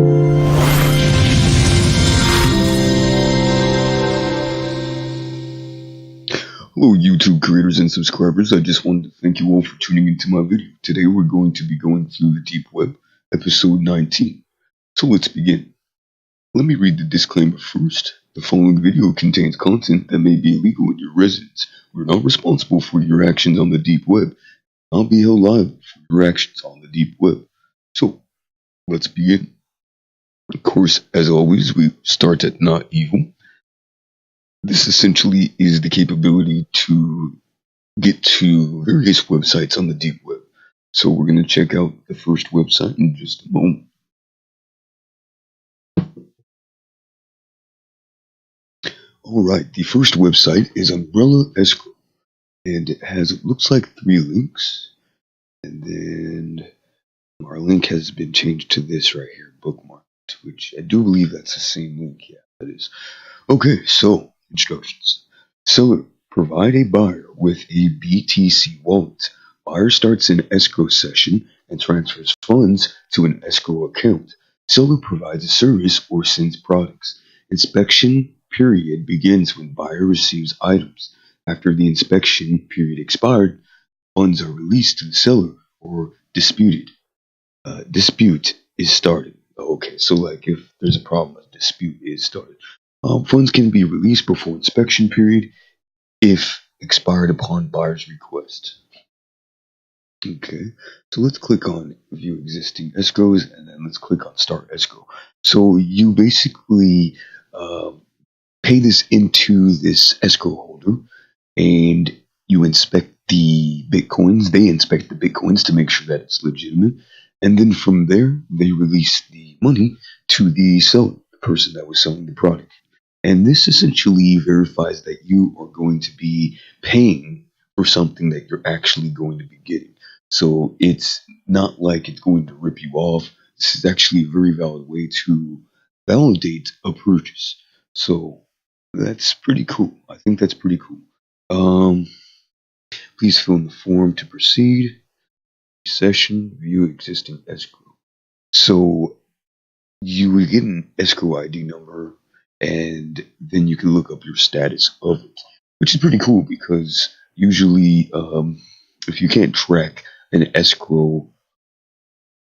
Hello YouTube creators and subscribers, I just wanted to thank you all for tuning into my video. Today we're going to be going through the Deep Web, episode 19. So let's begin. Let me read the disclaimer first. The following video contains content that may be illegal in your residence. We're not responsible for your actions on the Deep Web. Not be held liable for your actions on the Deep Web. So, let's begin. Of course, as always, we start at not evil. This essentially is the capability to get to various websites on the Deep Web. So we're going to check out the first website in just a moment. Alright, the first website is Umbrella Escrow. And it has, it looks like 3 links. And then our link has been changed to this right here, bookmarked, which I do believe that's the same link. Yeah, that is. Okay, so instructions. Seller, provide a buyer with a BTC wallet. Buyer starts an escrow session and transfers funds to an escrow account. Seller provides a service or sends products. Inspection period begins when buyer receives items. After the inspection period expired, funds are released to the seller or disputed. Dispute is started. Okay, so like if there's a problem, a dispute is started. Funds can be released before inspection period if expired upon buyer's request. Okay, so let's click on view existing escrows and then let's click on start escrow. So you basically pay this into this escrow holder and you inspect the bitcoins. They inspect the bitcoins to make sure that it's legitimate. And then from there, they release the money to the seller, the person that was selling the product. And this essentially verifies that you are going to be paying for something that you're actually going to be getting. So it's not like it's going to rip you off. This is actually a very valid way to validate a purchase. So that's pretty cool. I think that's pretty cool. Please fill in the form to proceed. Session, view existing escrow. So you would get an escrow ID number and then you can look up your status of it, which is pretty cool because usually if you can't track an escrow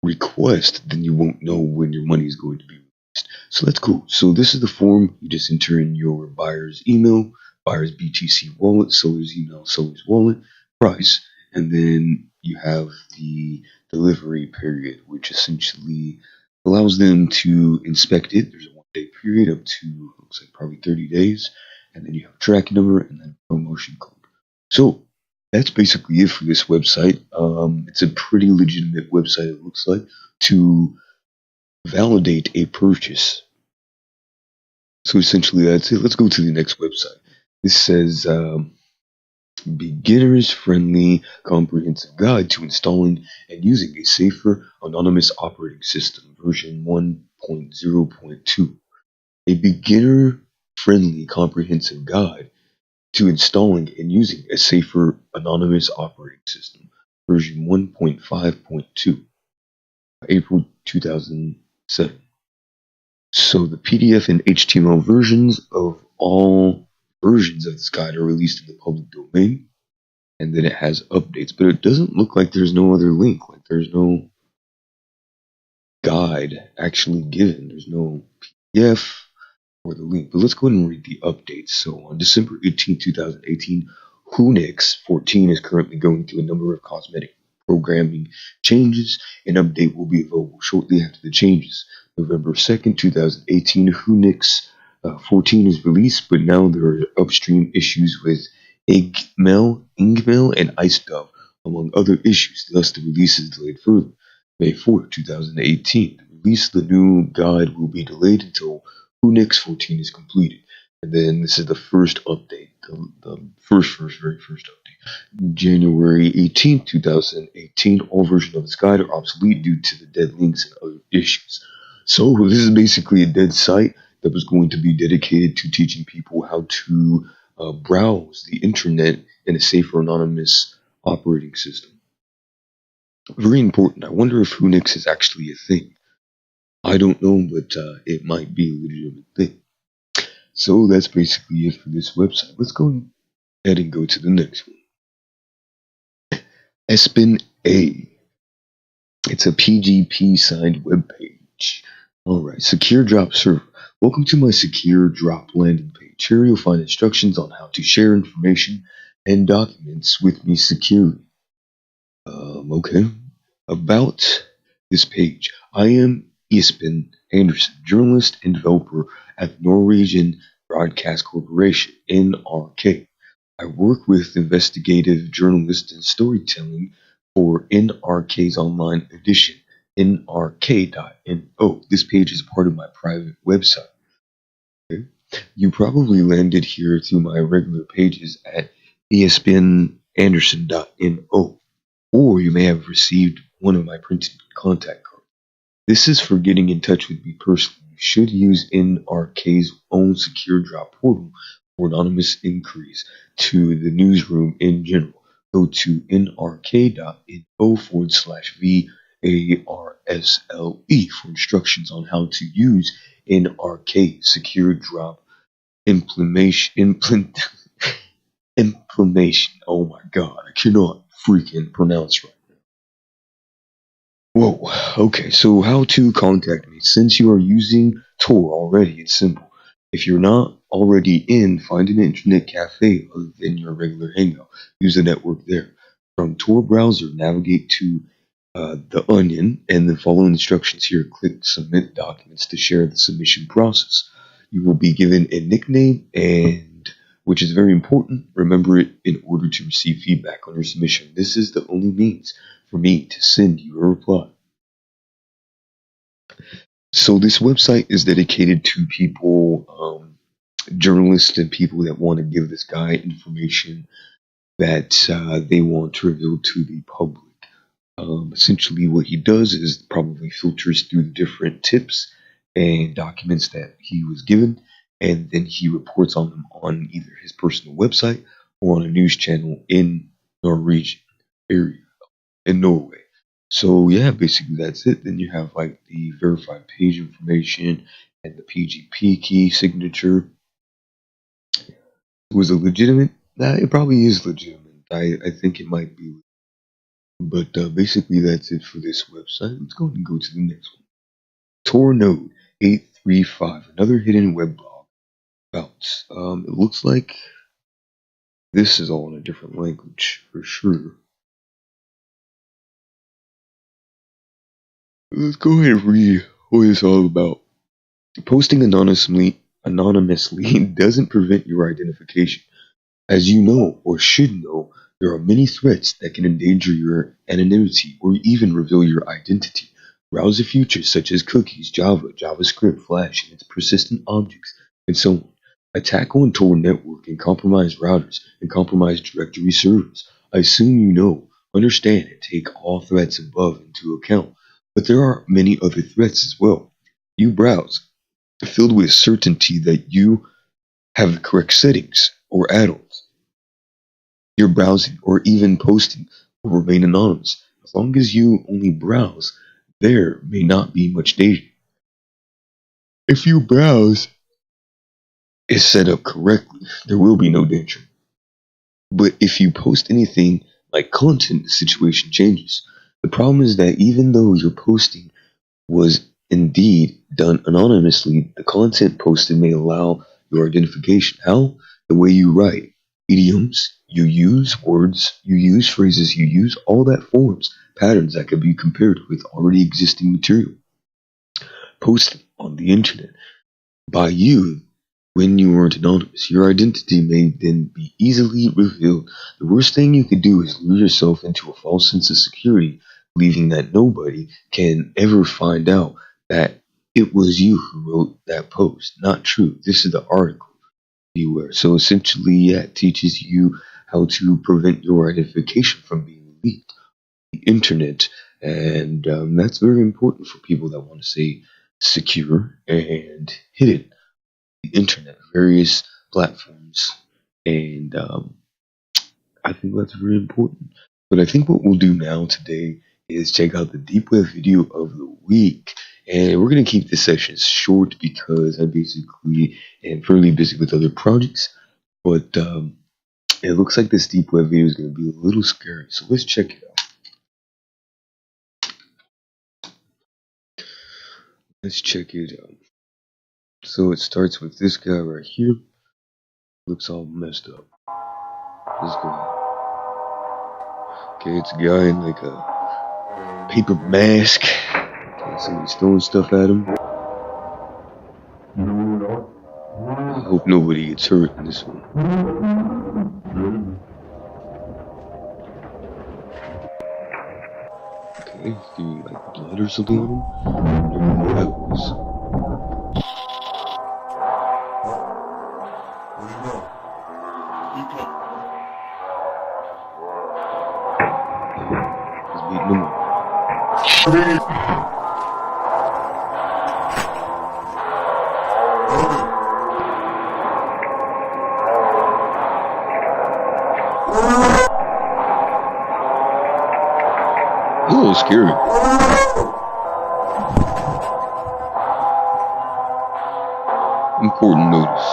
request, then you won't know when your money is going to be released. So that's cool. So this is the form. You just enter in your buyer's email, buyer's BTC wallet, seller's email, seller's wallet, price, and then you have the delivery period, which essentially allows them to inspect it. There's a 1-day period up to, looks like probably 30 days. And then you have a tracking number and then a promotion code. So that's basically it for this website. It's a pretty legitimate website, it looks like, to validate a purchase. So essentially that's it. Let's go to the next website. This says beginner's friendly comprehensive guide to installing and using a safer anonymous operating system, version 1.0.2. A beginner friendly comprehensive guide to installing and using a safer anonymous operating system, version 1.5.2, April 2007. So the PDF and HTML versions of all versions of this guide are released in the public domain, and then it has updates, but it doesn't look like there's no other link, like there's no guide actually given, there's no PDF or the link. But let's go ahead and read the updates. So on December 18, 2018, Unix 14 is currently going through a number of cosmetic programming changes. An update will be available shortly after the changes. November 2nd, 2018, Unix 14 is released, but now there are upstream issues with Ingmail, and IceDove, among other issues. Thus, the release is delayed further. May 4th, 2018, the release of the new guide will be delayed until Unix 14 is completed. And then this is the first update, the very first update. January 18th, 2018, all versions of this guide are obsolete due to the dead links and other issues. So this is basically a dead site that was going to be dedicated to teaching people how to browse the internet in a safer anonymous operating system. Very important. I wonder if Unix is actually a thing. I don't know, but it might be a legitimate thing. So that's basically it for this website. Let's go ahead and go to the next one. Espin A. It's a PGP signed web page. Alright, Secure Drop Server. Welcome to my Secure Drop landing page. Here you'll find instructions on how to share information and documents with me securely. Okay. About this page. I am Espen Anderson, journalist and developer at Norwegian Broadcast Corporation, NRK. I work with investigative journalism and storytelling for NRK's online edition, nrk.no. This page is part of my private website. Okay? You probably landed here through my regular pages at espnanderson.no, or you may have received one of my printed contact cards. This is for getting in touch with me personally. You should use NRK's own secure drop portal for anonymous inquiries to the newsroom in general. Go to nrk.info/VARSLE for instructions on how to use NRK secure drop implementation. Oh my god, I cannot freaking pronounce right. Whoa, okay, so how to contact me. Since you are using Tor already, it's simple. If you're not already in, find an internet cafe other than your regular hangout. Use the network there. From Tor browser, navigate to the Onion and then follow instructions here. Click Submit Documents to share the submission process. You will be given a nickname, and which is very important. Remember it in order to receive feedback on your submission. This is the only means for me to send you a reply. So this website is dedicated to people, journalists and people that want to give this guy information that they want to reveal to the public. Essentially, what he does is probably filters through the different tips and documents that he was given, and then he reports on them on either his personal website or on a news channel in Norwegian area in Norway. So yeah, basically that's it. Then you have like the verified page information and the PGP key signature. Was it legitimate? Nah, it probably is legitimate. I think it might be. But basically that's it for this website. Let's go ahead and go to the next one. Tor Node 835, another hidden web blog. About it looks like this is all in a different language for sure. Let's go ahead and read what it's all about. Posting anonymously doesn't prevent your identification. As you know or should know, there are many threats that can endanger your anonymity or even reveal your identity. Browser features such as cookies, Java, JavaScript, Flash, and its persistent objects, and so on. Attack on Tor network and compromise routers and compromise directory servers. I assume you know, understand, and take all threats above into account. But there are many other threats as well. You browse, filled with certainty that you have the correct settings or add-ons. Your browsing or even posting will remain anonymous. As long as you only browse, there may not be much danger. If your browse is set up correctly, there will be no danger. But if you post anything like content, the situation changes. The problem is that even though your posting was indeed done anonymously, the content posted may allow your identification. How? The way you write, idioms you use, words you use, phrases you use, all that forms patterns that can be compared with already existing material posted on the internet by you when you weren't anonymous. Your identity may then be easily revealed. The worst thing you could do is lure yourself into a false sense of security, believing that nobody can ever find out that it was you who wrote that post. Not true. This is the article. Beware. So essentially, yeah, it teaches you how to prevent your identification from being leaked on the internet, and that's very important for people that want to stay secure and hidden the internet, various platforms, and I think that's very important. But I think what we'll do now today is check out the deep web video of the week, And we're going to keep this section short because I basically am fairly busy with other projects. But it looks like this deep web video is going to be a little scary. So let's check it out. Let's check it out. So it starts with this guy right here. Looks all messed up. This guy. Okay, it's a guy in like a paper mask. Okay, somebody's throwing stuff at him. I hope nobody gets hurt in this one. Okay, doing like blood or something on him. I don't know what that was. He's beating him up. A little scary. Important notice.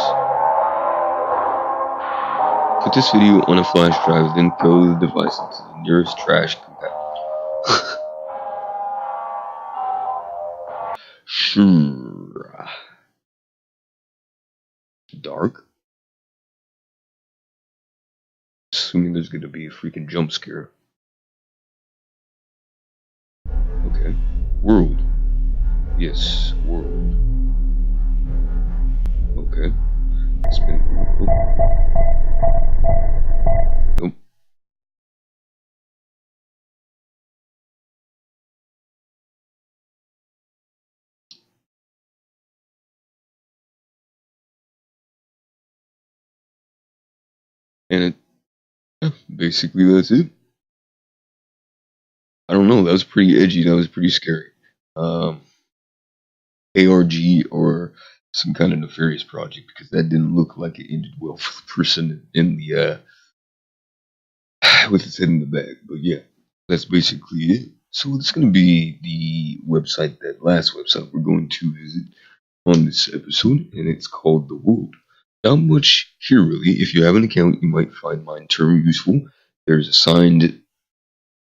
Put this video on a flash drive, then throw the device into the nearest trash compactor. Sure. Dark? Assuming there's gonna be a freaking jump scare. Okay. World. Yes, world. Okay. Spin. Nope. And basically that's it. I don't know, that was pretty edgy, that was pretty scary. ARG or some kind of nefarious project, because that didn't look like it ended well for the person in the with his head in the bag. But yeah, that's basically it. So it's going to be the website, that last website we're going to visit on this episode, and it's called The World. Not much here really. If you have an account, you might find mine term useful. There's a signed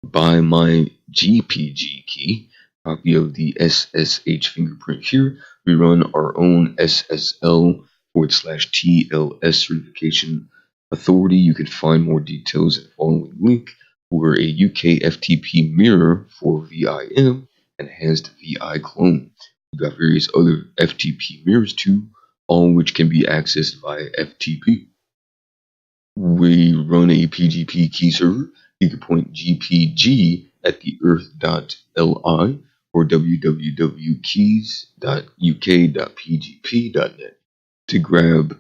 by my GPG key, copy of the SSH fingerprint here. We run our own SSL/TLS certification authority. You can find more details at the following link. We're a UK FTP mirror for VIM, enhanced VI clone. We've got various other FTP mirrors too, all which can be accessed via FTP. We run a PGP key server. You can point GPG at the earth.li or www.keys.uk.pgp.net to grab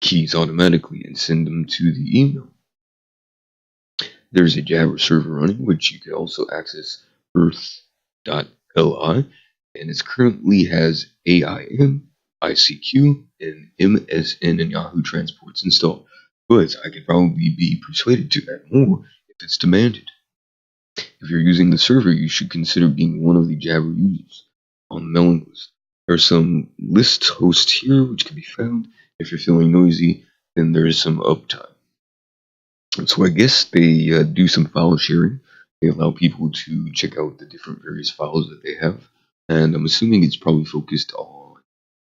keys automatically and send them to the email. There's a Jabber server running, which you can also access earth.li, and it currently has AIM, ICQ, and MSN and Yahoo transports installed, but I could probably be persuaded to add more if it's demanded. If you're using the server, you should consider being one of the Jabber users on the mailing list. There are some list hosts here which can be found. If you're feeling noisy, then there is some uptime. So I guess they do some file sharing. They allow people to check out the different various files that they have. And I'm assuming it's probably focused on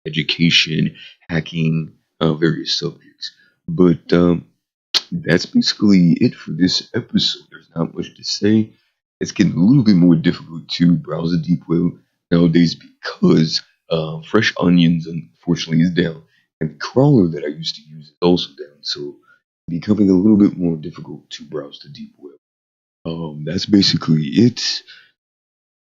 education, hacking, various subjects. But that's basically it for this episode. There's not much to say. It's getting a little bit more difficult to browse the deep web nowadays because Fresh Onions, unfortunately, is down. And the crawler that I used to use is also down. So becoming a little bit more difficult to browse the deep web. That's basically it.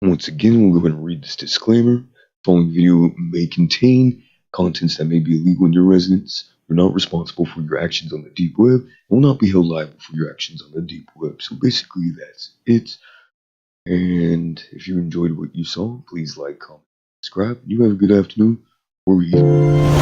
Once again, we'll go ahead and read this disclaimer. The following video may contain contents that may be illegal in your residence. You're not responsible for your actions on the deep web and will not be held liable for your actions on the deep web. So basically, that's it. And if you enjoyed what you saw, please like, comment, subscribe. You have a good afternoon or evening.